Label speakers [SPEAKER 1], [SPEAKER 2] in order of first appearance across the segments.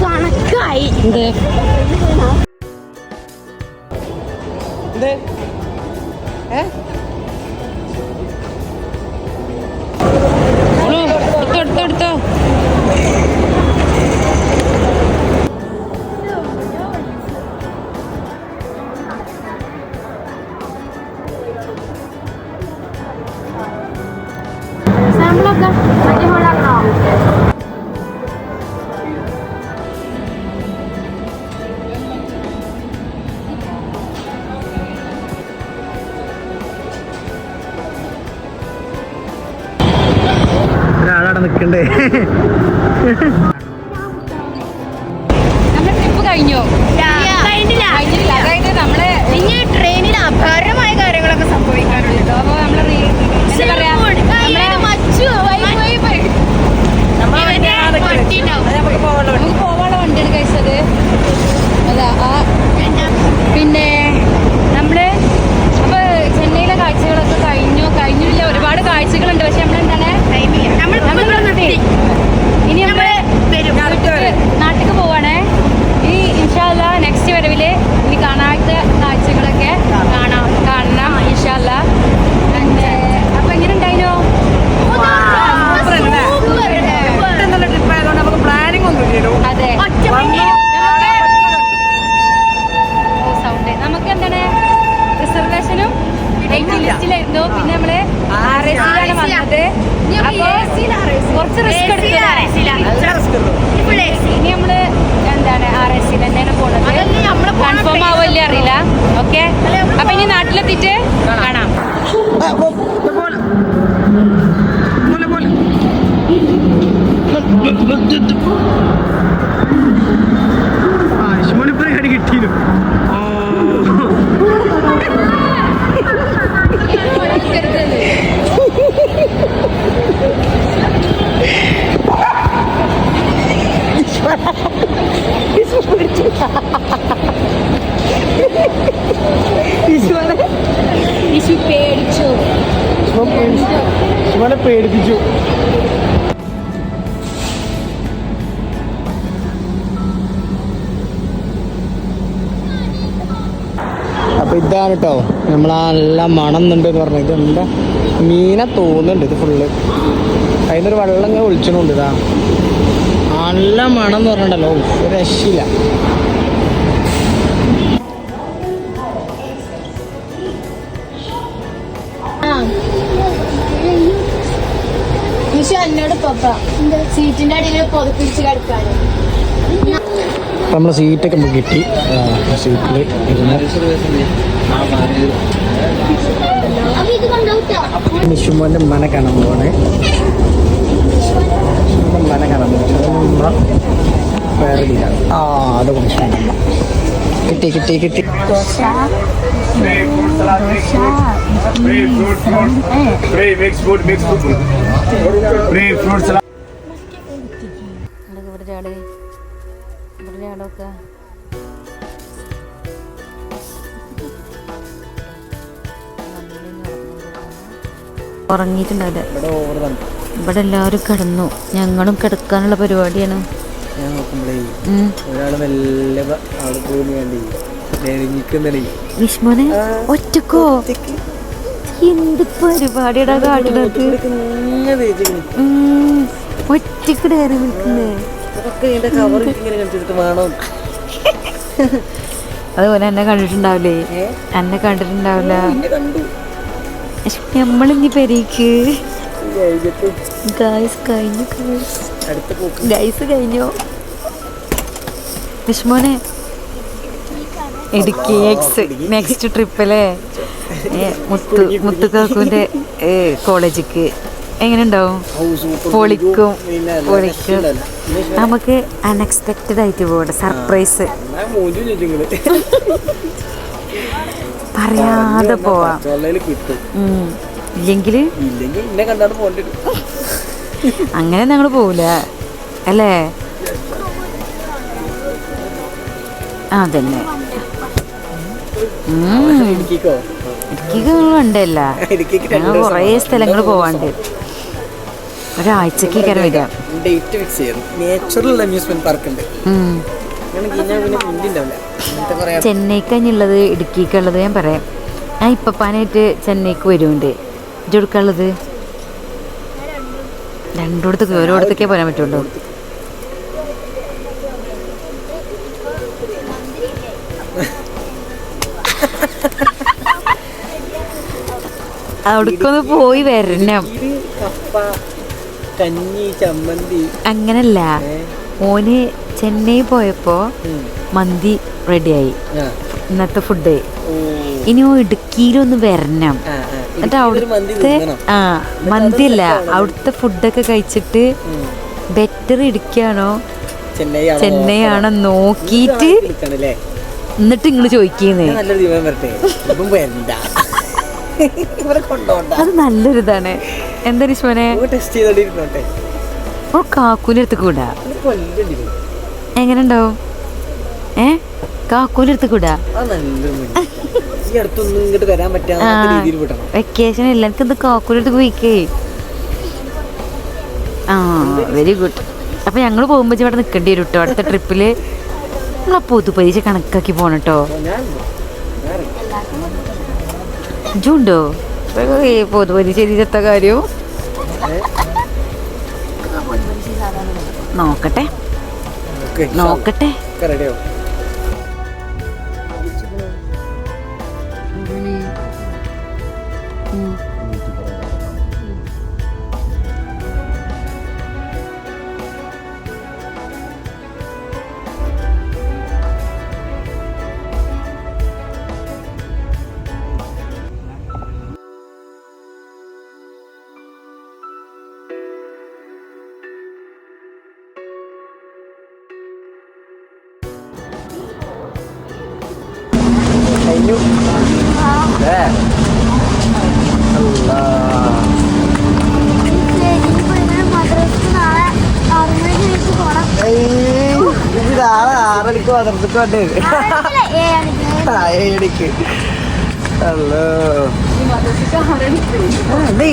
[SPEAKER 1] കണക്കായി എടുത്തോ സാമ്പിളൊക്കെ അടിപൊളിയാണോ?
[SPEAKER 2] ഒരാളവിടെ നിൽക്കണ്ടേ?
[SPEAKER 1] നമ്മുടെ ട്രിപ്പ് കഴിഞ്ഞു. അതായത് നമ്മള് ഇനി ട്രെയിനിൽ അപാരമായ കാര്യങ്ങളൊക്കെ സംഭവിക്കാറുണ്ട്. അപ്പൊ നമ്മള് എന്താ പറയാ, നമുക്ക് പോവാനുള്ള വണ്ടിയാണ് കഴിച്ചത്. അതാ പിന്നെ നമ്മള് അപ്പൊ ചെന്നൈയിലെ കാഴ്ചകളൊക്കെ കഴിഞ്ഞില്ല. ഒരുപാട് കാഴ്ചകളുണ്ട്. പക്ഷെ നമ്മളെന്താണ് ഇനി നമ്മള് നാട്ടിലേക്ക് പോവാണേ. ഈ ഇൻഷാ അല്ലാ നെക്സ്റ്റ് വരവില് ഇനി കാണാത്ത കാഴ്ചകളൊക്കെ കാണണം ഇൻഷാ അല്ലാ. പിന്നെ അപ്പൊ എങ്ങനെ ഉണ്ടായിനോ? അതെ, നമുക്ക് എന്താണ് റിസർവേഷനും വെയിറ്റിംഗ് ലിസ്റ്റിലായിരുന്നു. പിന്നെ നമ്മള് RAC-ലാണ് വന്നത്. കുറച്ച് റിസ്ക് എടുത്തു. ഇനി നമ്മള് എന്താണ് RAC-ൽ തന്നെയാണ് പോണത്. കൺഫേം ആവല്ലേ അറിയില്ല. ഓക്കെ, അപ്പൊ ഇനി നാട്ടിലെത്തിയിട്ട് കാണാം.
[SPEAKER 2] ആയുഷ്മാനിപ്പോ കടി കിട്ടിയിരുന്നു. പേടിപ്പിച്ചു. അപ്പൊ ഇതാണ് കേട്ടോ നമ്മളെല്ല മണന്നുണ്ട് എന്ന് പറഞ്ഞത്. ഇതെന്താ മീനെ തോന്നുന്നുണ്ട്. ഇത് ഫുള്ള് അതിനൊരു വെള്ളം ഇങ്ങനെ ഒളിച്ചണുണ്ട്. ഇതാ നല്ല മണം എന്ന് പറഞ്ഞിട്ടല്ലോ, ഒരു രക്ഷയില്ല.
[SPEAKER 1] സീറ്റിന്റെ അടിയിൽ പൊതിപ്പിടിച്ച് കിടക്കാന്
[SPEAKER 2] നമ്മളെ സീറ്റൊക്കെ നമുക്ക് കിട്ടി. സീറ്റിൽ നിഷുമോൻ്റെ ഉമ്മനെ കാണാൻ പോവാണ്. ഉമ്മനെ കാണാൻ പോകുന്നത് വേറെ രീതിയാണ്. അത് കിട്ടി.
[SPEAKER 1] ഉറങ്ങിയിട്ടുണ്ടാവില്ല. ഇവിടെ എല്ലാവരും കിടന്നു. ഞങ്ങളും കിടക്കാനുള്ള പരിപാടിയാണ്. വിഷ്മോനെ ഒറ്റക്കോ? എന്ത് പരിപാടിയുടെ കാട്ടിനകത്ത് ഒറ്റക്ക് ഡയറി വിളിക്കുന്നേ. അതുപോലെ എന്നെ കണ്ടിട്ടുണ്ടാവില്ലേ? എന്നെ കണ്ടിട്ടുണ്ടാവില്ല. നമ്മളിഞ്ഞി പെരീക്ക് ഗൈസ് കഴിഞ്ഞോ? വിഷ്മോനെ ഇടുക്കി നെക്സ്റ്റ് ട്രിപ്പല്ലേ? മുത്തുക്കാക്കുവിന്റെ കോളേജിക്ക് എങ്ങനെ ഉണ്ടാവും? പൊളിക്കും. നമുക്ക് അൺഎക്സ്പെക്റ്റഡ് ആയിട്ട് പോകട്ടെ. സർപ്രൈസ് പറയാതെ പോവാം. ഇല്ലെങ്കിൽ അങ്ങനെ ഞങ്ങൾ പോവില്ല അല്ലേ? അതന്നെ. ഇടുക്കിക്ക് ഉണ്ടല്ല, ഞങ്ങൾ കുറേ സ്ഥലങ്ങൾ പോവാണ്ട്. ഒരാഴ്ചക്ക് കയറി വരിക.
[SPEAKER 2] ഡേറ്റ് ഫിക്സ് ചെയ്തു. നേച്ചുറൽ അമ്യൂസ്മെന്റ് പാർക്ക് ഉണ്ട്.
[SPEAKER 1] ചെന്നൈക്ക് കഴിഞ്ഞുള്ളത് ഇടുക്കിക്കുള്ളത് ഞാൻ പറയാം. ഞാൻ ഇപ്പപ്പാനായിട്ട് ചെന്നൈക്ക് വരുന്നുണ്ട്. ഇതെടുക്കാനുള്ളത് രണ്ടിടത്തേക്ക് ഓരോടത്തേക്കേ പോരാൻ പറ്റുള്ളൂ. അവിടേക്കൊന്ന് പോയി വരണം. അങ്ങനല്ല, ഓന് ചെന്നൈ പോയപ്പോ മന്തി റെഡിയായി, ഇന്നത്തെ ഫുഡ്. ഇനി ഓ ഇടുക്കിയിലൊന്ന് വരണം. എന്നിട്ട് അവിടുത്തെ മന്തിയല്ല, അവിടുത്തെ ഫുഡൊക്കെ കഴിച്ചിട്ട് ബെറ്റർ ഇടുക്കിയാണോ ചെന്നൈ ആണോ നോക്കിയിട്ട് എന്നിട്ട് ഇങ്ങള് ചോദിക്കുന്നേ. അത് നല്ലൊരു ഇതാണ്. എന്താ നിഷ്മനെ കാക്കൂന്റെ അടുത്ത് കൂടാ എങ്ങനെ ഉണ്ടാവും? കാക്കൂന്റെ അടുത്ത് കൂടാ വെക്കേഷൻ ഇല്ല, എനിക്കെന്ത് കാക്കൂന്റെ അടുത്ത് പോയിക്കേ. Very good. അപ്പൊ ഞങ്ങള് പോകുമ്പോ ഇവിടെ നിക്കേണ്ടി വരും കേട്ടോ. അടുത്ത ട്രിപ്പില് നമ്മളെ പൊതുപരീക്ഷ കണക്കാക്കി പോണം കേട്ടോ. ജൂണ്ടോ പൊതുപരീക്ഷ എഴുതിയെത്ത കാര്യം നോക്കട്ടെ.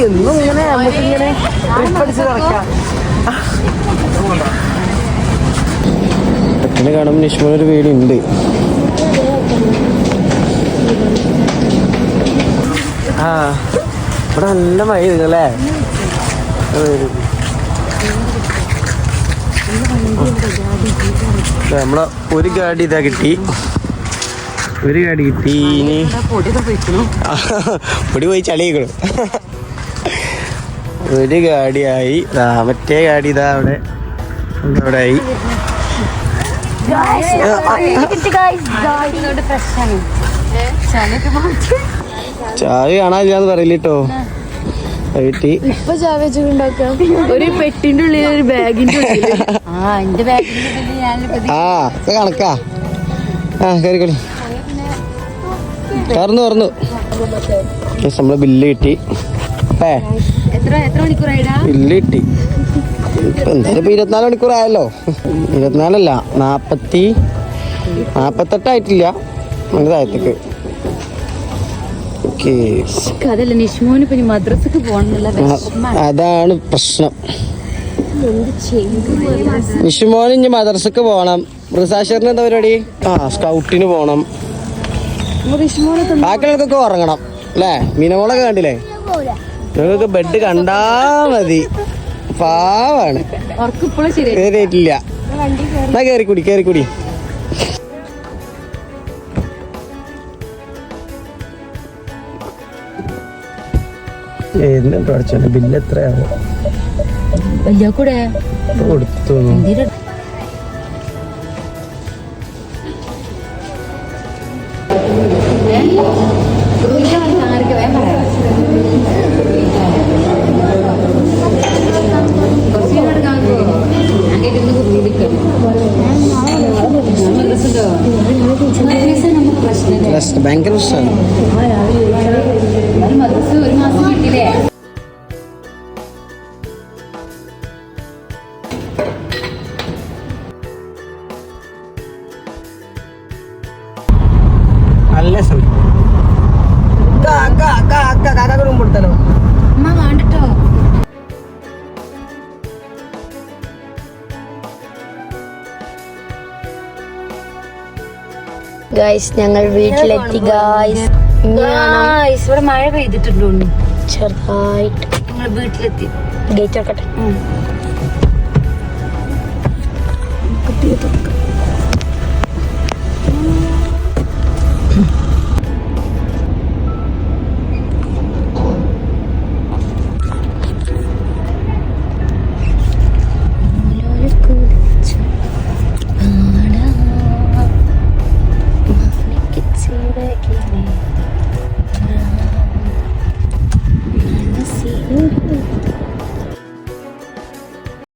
[SPEAKER 2] എന്നും ഇങ്ങനെ നമുക്കിങ്ങനെ ട്രിപ്പടിച്ച് നടക്കാം. പെട്ടെന്ന് കാണുമ്പോൾ നിഷ്മൊരു വീടുണ്ട്. ഇവിടെ നല്ല മഴ ഇതല്ലേ. നമ്മളെ ഒരു ഗാഡി ഇതാ കിട്ടി. ഇനി പൊടി പോയി ചളിയിക്കണം. ഒരു ഗാഡിയായി. മറ്റേ ഗാഡി ഇതാ അവിടെ ആയി. ചായ കാണാനില്ലാന്ന് പറയില്ല കേട്ടോ.
[SPEAKER 3] ഇപ്പൊ ചാവച്ചുണ്ടാക്കാം. ഒരു പെട്ടിന്റെ ഉള്ളിൽ ഒരു ബാഗിന്റെ
[SPEAKER 2] കണക്കാ. കയറിക്കളി. തുറന്നു നമ്മള് ബില്ല് കിട്ടി. ബില്ല് കിട്ടി. എന്തായാലും ഇപ്പൊ 24 മണിക്കൂറായല്ലോ. 24 അല്ല, 48 ആയിട്ടില്ല. അതിന്റെ താഴത്തേക്ക് അതാണ് പ്രശ്നം. നിഷുമോന് ഇനി മദ്രസക്ക് പോണം. റിസാഷറിന് എന്താ പരിപാടി? സ്കൗട്ടിന് പോണം. ബാക്കിയുള്ളവർക്കൊക്കെ ഉറങ്ങണം അല്ലേ? മീനമോളൊക്കെ കണ്ടില്ലേ? ഞങ്ങൾക്ക് ബെഡ് കണ്ടാ മതി. പാവാണ്. കേറിയിട്ടില്ല. എന്നാ കേറിക്കൂടി. ബില്ല് എത്രയാവോ കൊടുത്തു? ഭയങ്കര പ്രശ്നമാണ്.
[SPEAKER 1] ഒരു മാസം കിട്ടിയില്ലേ?
[SPEAKER 2] നല്ല സമയം. കാക്ക റൂം കൊടുത്തല്ലോ.
[SPEAKER 1] അമ്മ വേണ്ടട്ടോ.
[SPEAKER 3] ഗൈസ് ഞങ്ങൾ വീട്ടിലെത്തി ഗൈസ്.
[SPEAKER 1] ഇവിടെ മഴ പെയ്തിട്ടുണ്ടോ
[SPEAKER 3] ചെറുതായിട്ട്
[SPEAKER 1] ഞങ്ങൾ വീട്ടിലെത്തി.
[SPEAKER 3] ഗേറ്റ് വെക്കട്ടെ.